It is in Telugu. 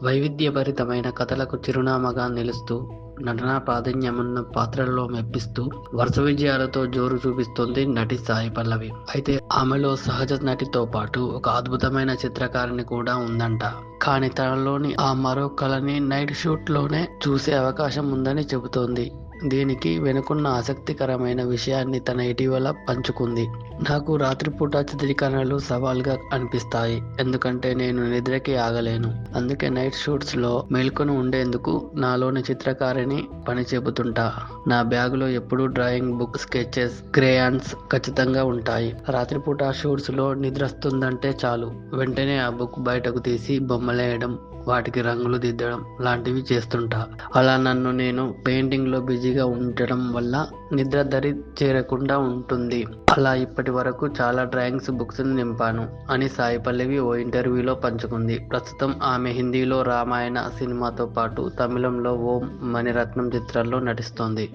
వైవిధ్యభరితమైన కథలకు చిరునామాగా నిలుస్తూ, నటనా ప్రావీణ్యమున్న పాత్రల్లో మెప్పిస్తూ, వరుస విజయాలతో జోరు చూపిస్తోంది నటి సాయి పల్లవి. అయితే ఆమెలో సహజ నటితో పాటు ఒక అద్భుతమైన చిత్రకారిణి కూడా ఉందంట. కానీ తనలోని ఆ మరో కళని నైట్ షూట్ లోనే చూసే అవకాశం ఉందని చెబుతోంది. దీనికి వెనుకున్న ఆసక్తికరమైన విషయాన్ని తన ఇటీవల పంచుకుంది. నాకు రాత్రిపూట చిత్రీకరణలు సవాల్గా అనిపిస్తాయి. ఎందుకంటే నేను నిద్రకి ఆగలేను. అందుకే నైట్ షూట్స్ లో మేల్కొని ఉండేందుకు నాలోని చిత్రకారిని పని చెబుతుంటా. నా బ్యాగులో ఎప్పుడూ డ్రాయింగ్ బుక్, స్కెచెస్, క్రేయాన్స్ ఖచ్చితంగా ఉంటాయి. రాత్రిపూట షూట్స్ లో నిద్రొస్తుందంటే చాలు, వెంటనే ఆ బుక్ బయటకు తీసి బొమ్మలేయడం, వాటికి రంగులు దిద్దడం లాంటివి చేస్తుంటా. అలా నన్ను నేను పెయింటింగ్ లో బిజీగా ఉండటం వల్ల నిద్ర దరి చేరకుండా ఉంటుంది. అలా ఇప్పటి వరకు చాలా డ్రాయింగ్స్ బుక్స్ నింపాను అని సాయి పల్లవి ఓ ఇంటర్వ్యూలో పంచుకుంది. ప్రస్తుతం ఆమె హిందీలో రామాయణ సినిమాతో పాటు తమిళంలో ఓం మణిరత్నం చిత్రాల్లో నటిస్తోంది.